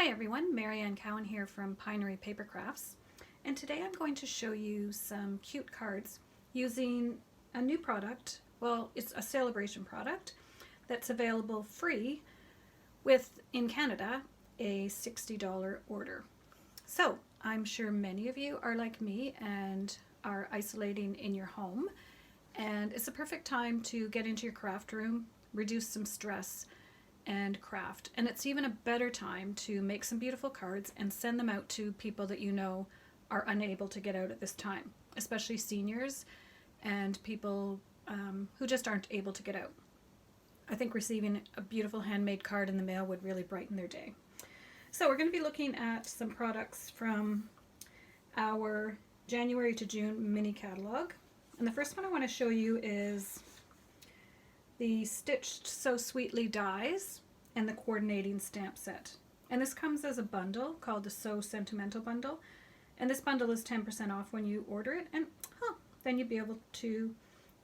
Hi everyone, Marianne Cowan here from Pinery Paper Crafts, and today I'm going to show you some cute cards using a new product. Well, it's a celebration product that's available free with, in Canada, a $60 order. So I'm sure many of you are like me and are isolating in your home, and it's a perfect time to get into your craft room, reduce some stress, and craft. And it's even a better time to make some beautiful cards and send them out to people that you know are unable to get out at this time, especially seniors and people who just aren't able to get out. I think receiving a beautiful handmade card in the mail would really brighten their day. So we're going to be looking at some products from our January to June mini catalog. And the first one I want to show you is the Stitched So Sweetly dies and the coordinating stamp set. And this comes as a bundle called the So Sentimental bundle. And this bundle is 10% off when you order it. And then you'll be able to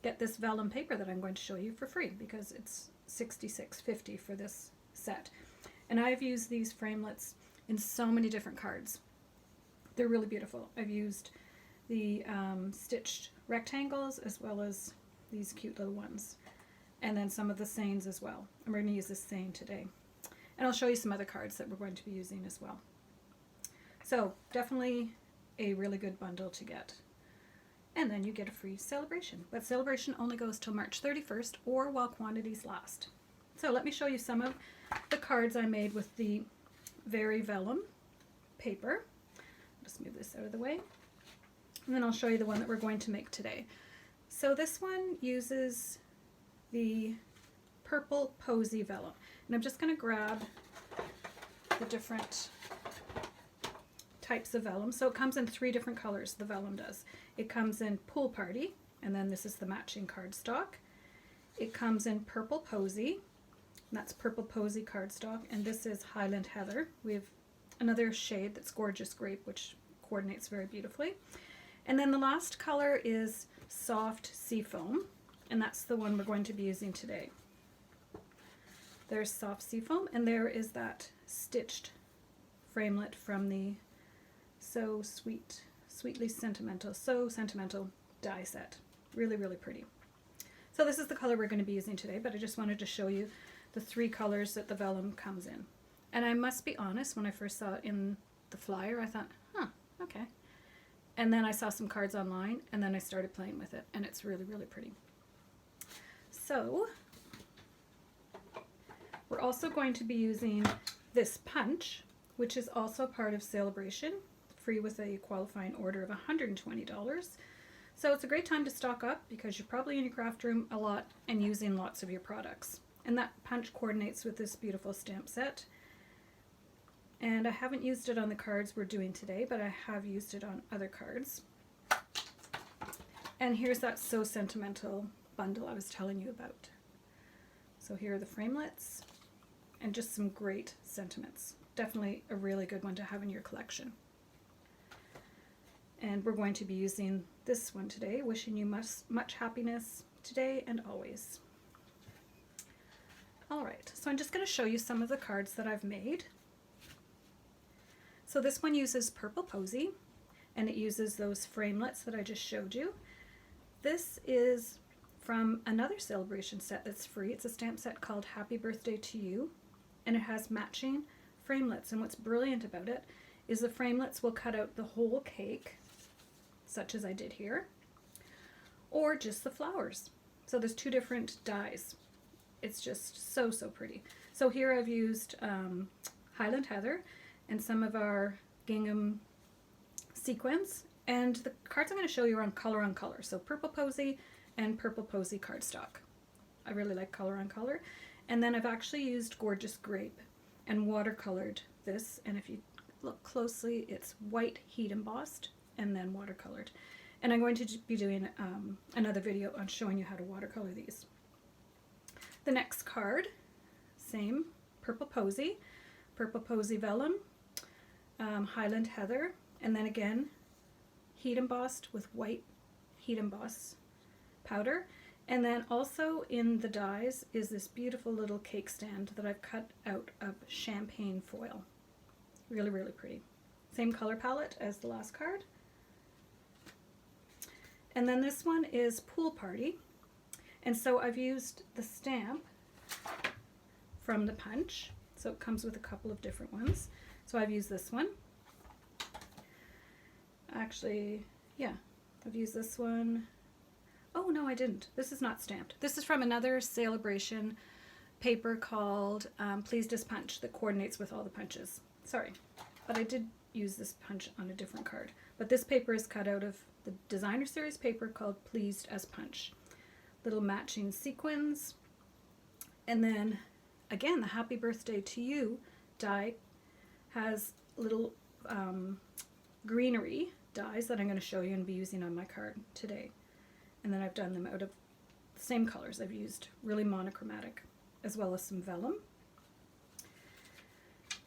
get this vellum paper that I'm going to show you for free because it's $66.50 for this set. And I've used these framelits in so many different cards. They're really beautiful. I've used the stitched rectangles as well as these cute little ones. And then some of the sayings as well. And we're going to use this saying today. And I'll show you some other cards that we're going to be using as well. So definitely a really good bundle to get. And then you get a free celebration. But celebration only goes till March 31st or while quantities last. So let me show you some of the cards I made with the very vellum paper. Just move this out of the way. And then I'll show you the one that we're going to make today. So this one uses the purple posy vellum. And I'm just going to grab the different types of vellum. So it comes in 3 different colors, the vellum does. It comes in Pool Party, and then this is the matching cardstock. It comes in Purple Posy, and that's Purple Posy cardstock, and this is Highland Heather. We have another shade that's Gorgeous Grape, which coordinates very beautifully. And then the last color is Soft Seafoam, and that's the one we're going to be using today. There's Soft Seafoam, and there is that stitched framelit from the So Sweetly Sentimental, So Sentimental die set. Really, really pretty. So this is the color we're going to be using today, but I just wanted to show you the 3 colors that the vellum comes in. And I must be honest, when I first saw it in the flyer, I thought, okay. And then I saw some cards online, and then I started playing with it, and it's really, really pretty. So we're also going to be using this punch, which is also part of Celebration, free with a qualifying order of $120. So it's a great time to stock up because you're probably in your craft room a lot and using lots of your products. And that punch coordinates with this beautiful stamp set. And I haven't used it on the cards we're doing today, but I have used it on other cards. And here's that So Sentimental bundle I was telling you about. So here are the framelits and just some great sentiments. Definitely a really good one to have in your collection. And we're going to be using this one today, wishing you much happiness today and always. Alright, so I'm just going to show you some of the cards that I've made. So this one uses Purple Posy, and it uses those framelits that I just showed you. This is from another celebration set that's free. It's a stamp set called Happy Birthday to You, and it has matching framelits. And what's brilliant about it is the framelits will cut out the whole cake, such as I did here, or just the flowers. So there's 2 different dies. It's just so, so pretty. So here I've used Highland Heather and some of our gingham sequins, and the cards I'm going to show you are on color, so Purple Posy and Purple Posy cardstock. I really like color on color. And then I've actually used Gorgeous Grape and watercolored this, and if you look closely, it's white heat embossed and then watercolored. And I'm going to be doing another video on showing you how to watercolor these. The next card, same, Purple Posy Vellum, Highland Heather, and then again heat embossed with white heat emboss powder. And then also in the dies is this beautiful little cake stand that I've cut out of champagne foil. Really, really pretty. Same color palette as the last card. And then this one is Pool Party. And so I've used the stamp from the punch. So it comes with a couple of different ones. So I've used this one. Actually, yeah, I've used this one. Oh, no, I didn't. This is not stamped. This is from another Celebration paper called Please Just Punch that coordinates with all the punches. Sorry, but I did use this punch on a different card. But this paper is cut out of the designer series paper called Pleased as Punch. Little matching sequins. And then, again, the Happy Birthday to You die has little greenery dies that I'm going to show you and be using on my card today. And then I've done them out of the same colors. I've used really monochromatic, as well as some vellum.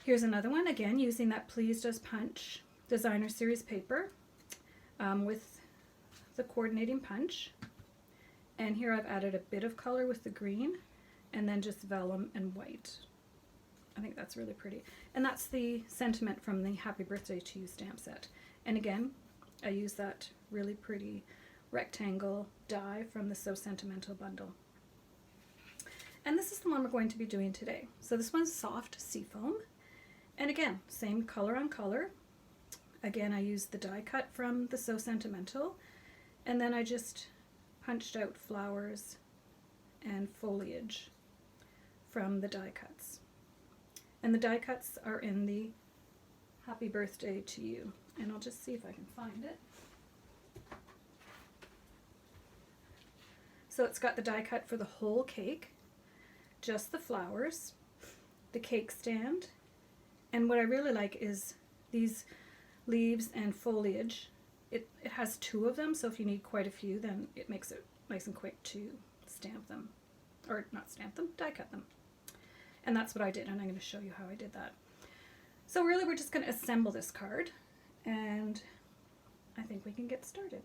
Here's another one, again, using that Pleased as Punch designer series paper with the coordinating punch. And here I've added a bit of color with the green, and then just vellum and white. I think that's really pretty. And that's the sentiment from the Happy Birthday to You stamp set. And again, I use that really pretty rectangle die from the So Sentimental bundle. And this is the one we're going to be doing today. So this one's soft seafoam. And again, same color on color. Again, I used the die cut from the So Sentimental. And then I just punched out flowers and foliage from the die cuts. And the die cuts are in the Happy Birthday to You. And I'll just see if I can find it. So it's got the die cut for the whole cake, just the flowers, the cake stand, and what I really like is these leaves and foliage. It has two of them, so if you need quite a few, then it makes it nice and quick to stamp them. Or not stamp them, die cut them. And that's what I did, and I'm going to show you how I did that. So really we're just going to assemble this card, and I think we can get started.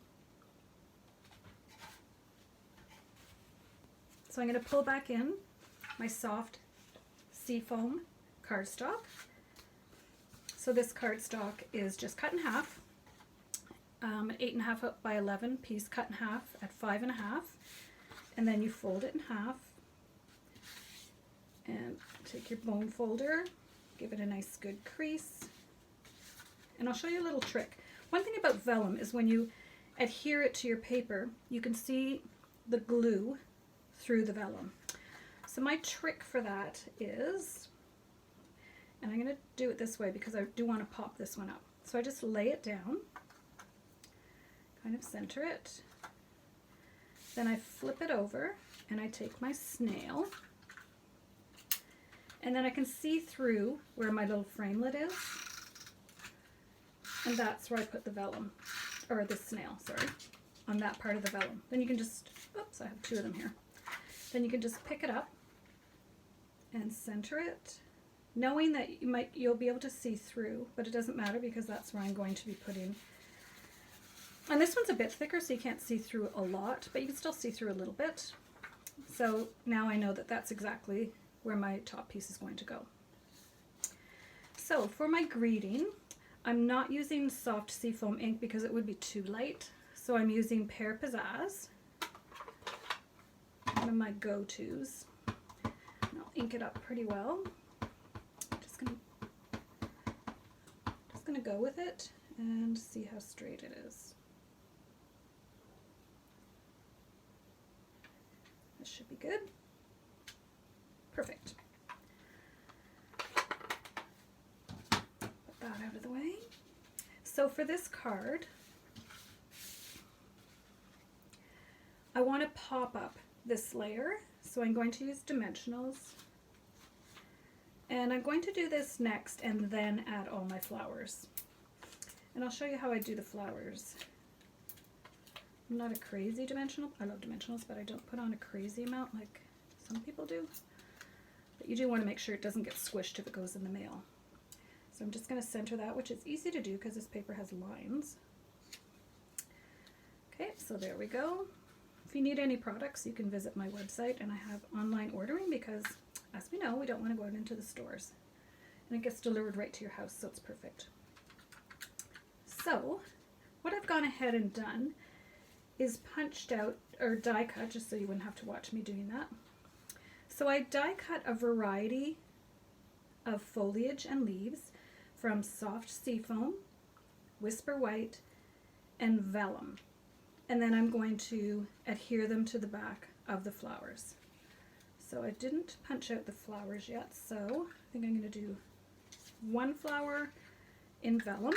So I'm going to pull back in my soft seafoam cardstock. So this cardstock is just cut in half, an 8.5 by 11 piece cut in half at 5.5, and then you fold it in half and take your bone folder, give it a nice good crease, and I'll show you a little trick. One thing about vellum is when you adhere it to your paper, you can see the glue through the vellum. So my trick for that is, and I'm going to do it this way because I do want to pop this one up. So I just lay it down, kind of center it, then I flip it over and I take my snail, and then I can see through where my little framelit is, and that's where I put the vellum, or the snail, sorry, on that part of the vellum. Then you can just, oops, I have two of them here. Then you can just pick it up and center it, knowing that you'll be able to see through, but it doesn't matter because that's where I'm going to be putting. And this one's a bit thicker, so you can't see through a lot, but you can still see through a little bit. So now I know that that's exactly where my top piece is going to go. So for my greeting, I'm not using soft seafoam ink because it would be too light. So I'm using Pear Pizzazz, one of my go-tos. And I'll ink it up pretty well. Just gonna go with it and see how straight it is. This should be good. Perfect. Put that out of the way. So for this card, I want to pop up this layer, so I'm going to use dimensionals, and I'm going to do this next and then add all my flowers, and I'll show you how I do the flowers. I'm not a crazy dimensional, I love dimensionals, but I don't put on a crazy amount like some people do, but you do want to make sure it doesn't get squished if it goes in the mail. So I'm just going to center that, which is easy to do because this paper has lines. Okay, so there we go. If you need any products, you can visit my website, and I have online ordering because, as we know, we don't want to go out into the stores and it gets delivered right to your house, so it's perfect. So what I've gone ahead and done is punched out, or die cut, just so you wouldn't have to watch me doing that. So I die cut a variety of foliage and leaves from soft seafoam, whisper white, and vellum. And then I'm going to adhere them to the back of the flowers. So I didn't punch out the flowers yet, so I think I'm going to do one flower in vellum.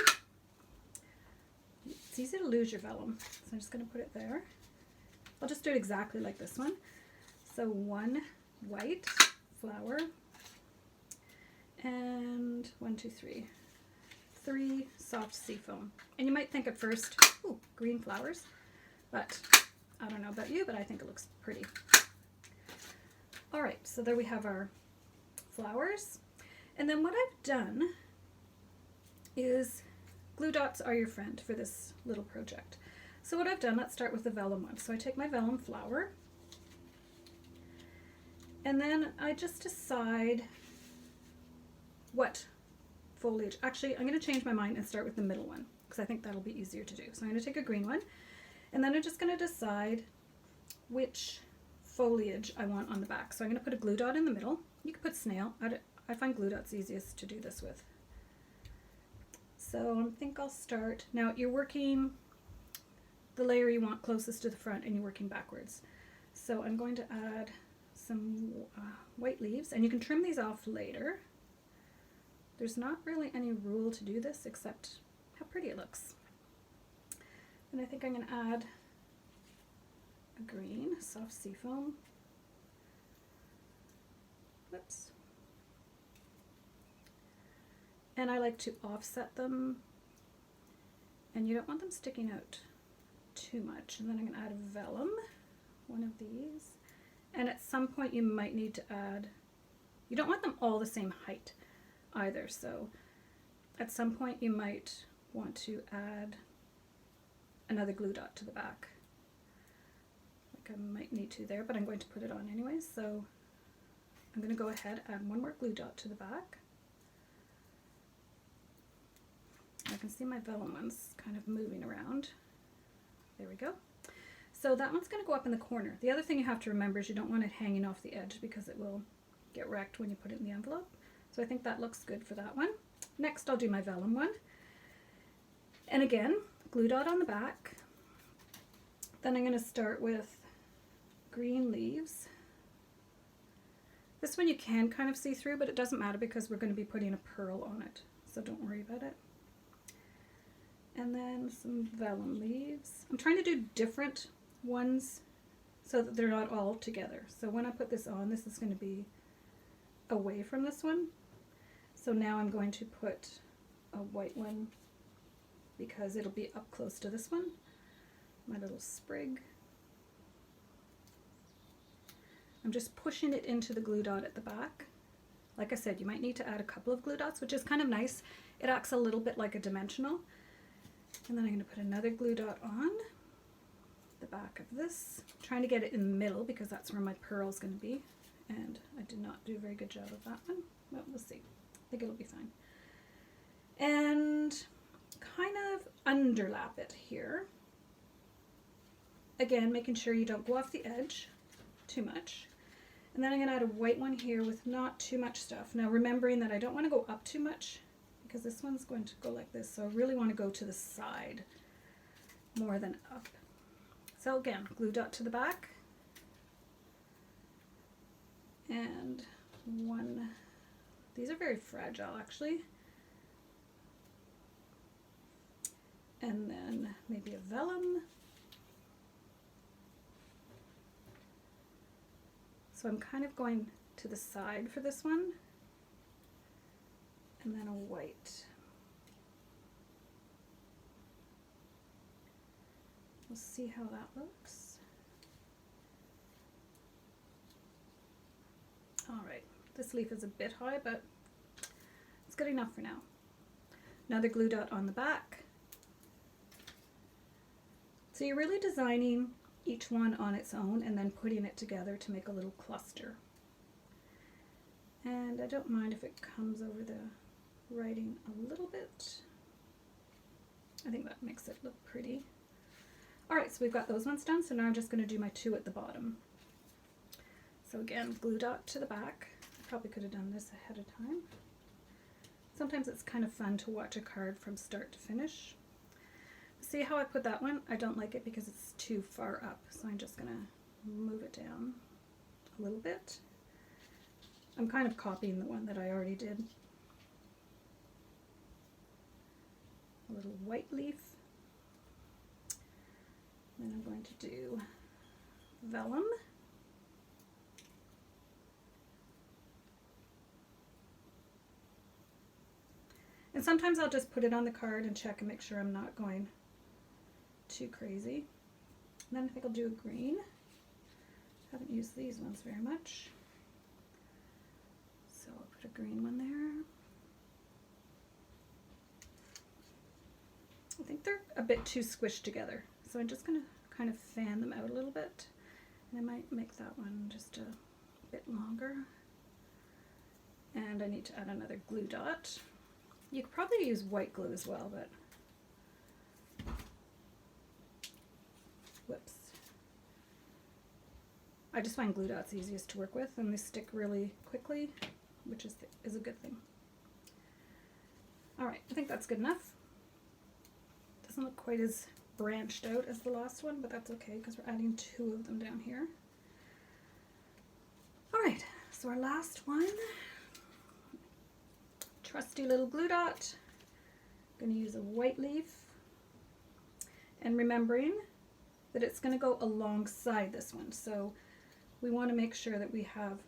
It's easy to lose your vellum, so I'm just going to put it there. I'll just do it exactly like this one. So one white flower, and 1, 2, 3. 3 soft seafoam. And you might think at first, ooh, green flowers, but I don't know about you, but I think it looks pretty. All right, so there we have our flowers. And then what I've done is, glue dots are your friend for this little project. So what I've done, let's start with the vellum one. So I take my vellum flower, and then I just decide what foliage. Actually, I'm going to change my mind and start with the middle one, because I think that'll be easier to do. So I'm going to take a green one, and then I'm just going to decide which foliage I want on the back. So I'm going to put a glue dot in the middle. You can put snail. I find glue dots easiest to do this with. So I think I'll start. Now you're working the layer you want closest to the front, and you're working backwards. So I'm going to add some white leaves, and you can trim these off later. There's not really any rule to do this except how pretty it looks. And I think I'm going to add a green, soft seafoam. Whoops. And I like to offset them, and you don't want them sticking out too much. And then I'm going to add a vellum, one of these. And at some point you might need to add, you don't want them all the same height either, so at some point you might want to add another glue dot to the back. Like I might need to there, but I'm going to put it on anyway, so I'm going to go ahead and add one more glue dot to the back. I can see my vellum one's kind of moving around. There we go. So that one's going to go up in the corner. The other thing you have to remember is you don't want it hanging off the edge, because it will get wrecked when you put it in the envelope. So I think that looks good for that one. Next I'll do my vellum one. And again, glue dot on the back. Then I'm going to start with green leaves. This one you can kind of see through, but it doesn't matter because we're going to be putting a pearl on it, so don't worry about it. And then some vellum leaves. I'm trying to do different ones so that they're not all together. So when I put this on, this is going to be away from this one. So now I'm going to put a white one because it'll be up close to this one. My little sprig. I'm just pushing it into the glue dot at the back. Like I said, you might need to add a couple of glue dots, which is kind of nice. It acts a little bit like a dimensional. And then I'm going to put another glue dot on the back of this. I'm trying to get it in the middle because that's where my pearl is going to be. And I did not do a very good job of that one. Well, we'll see. I think it'll be fine. And kind of underlap it here. Again, making sure you don't go off the edge too much. And then I'm going to add a white one here with not too much stuff. Now remembering that I don't want to go up too much because this one's going to go like this. So I really want to go to the side more than up. So again, glue dot to the back. And one, these are very fragile actually. And then maybe a vellum. So I'm kind of going to the side for this one. And then a white. We'll see how that looks. All right, this leaf is a bit high, but it's good enough for now. Another glue dot on the back. So you're really designing each one on its own and then putting it together to make a little cluster. And I don't mind if it comes over the writing a little bit. I think that makes it look pretty. Alright, so we've got those ones done, so now I'm just going to do my 2 at the bottom. So again, glue dot to the back. I probably could have done this ahead of time. Sometimes it's kind of fun to watch a card from start to finish. See how I put that one? I don't like it because it's too far up, so I'm just going to move it down a little bit. I'm kind of copying the one that I already did. A little white leaf. Then I'm going to do vellum. And sometimes I'll just put it on the card and check and make sure I'm not going too crazy. And then I think I'll do a green. Haven't used these ones very much. So I'll put a green one there. I think they're a bit too squished together. So I'm just going to kind of fan them out a little bit. And I might make that one just a bit longer. And I need to add another glue dot. You could probably use white glue as well, but whoops. I just find glue dots easiest to work with, and they stick really quickly, which is a good thing. All right, I think that's good enough. Doesn't look quite as branched out as the last one, but that's okay because we're adding 2 of them down here. All right, so our last one. Trusty little glue dot. I'm going to use a white leaf, and remembering that it's going to go alongside this one, so we want to make sure that we have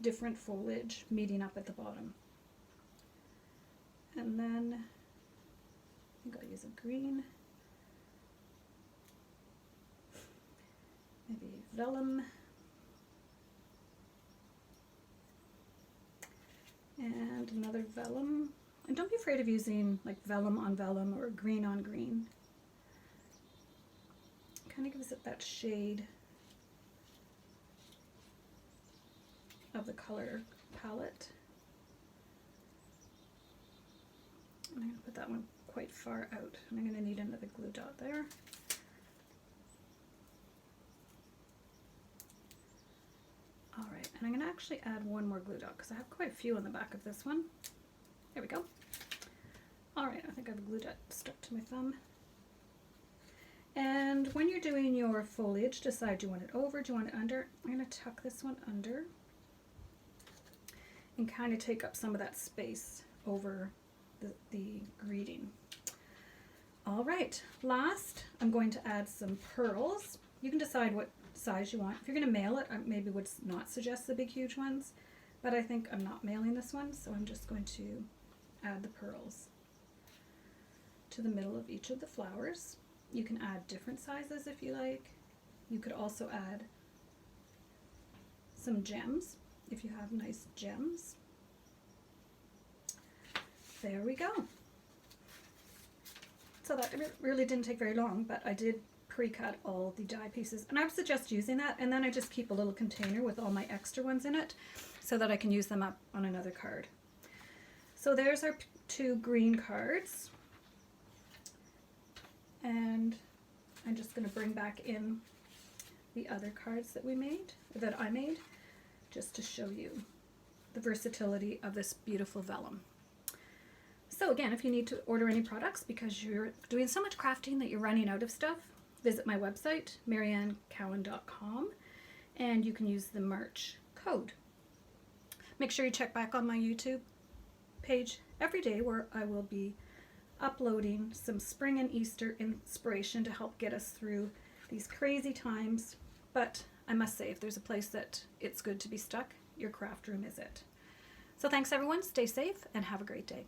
different foliage meeting up at the bottom. And then I think I'll use a green, maybe vellum. And another vellum. And don't be afraid of using like vellum on vellum or green on green. Kind of gives it that shade of the color palette. And I'm going to put that one quite far out. And I'm going to need another glue dot there. Alright, and I'm going to actually add one more glue dot because I have quite a few on the back of this one. There we go. Alright, I think I have a glue dot stuck to my thumb. And when you're doing your foliage, decide do you want it over, do you want it under? I'm going to tuck this one under and kind of take up some of that space over the greeting. Alright, last I'm going to add some pearls. You can decide what size you want. If you're going to mail it, I maybe would not suggest the big huge ones, but I think I'm not mailing this one, so I'm just going to add the pearls to the middle of each of the flowers. You can add different sizes if you like. You could also add some gems if you have nice gems. There we go. So that really didn't take very long, but I did pre-cut all the die pieces, and I would suggest using that, and then I just keep a little container with all my extra ones in it so that I can use them up on another card. So there's our 2 green cards, and I'm just going to bring back in the other cards that I made just to show you the versatility of this beautiful vellum. So again, if you need to order any products because you're doing so much crafting that you're running out of stuff, visit my website, mariannecowan.com, and you can use the March code. Make sure you check back on my YouTube page every day where I will be uploading some spring and Easter inspiration to help get us through these crazy times. But I must say, if there's a place that it's good to be stuck, your craft room is it. So thanks everyone, stay safe, and have a great day.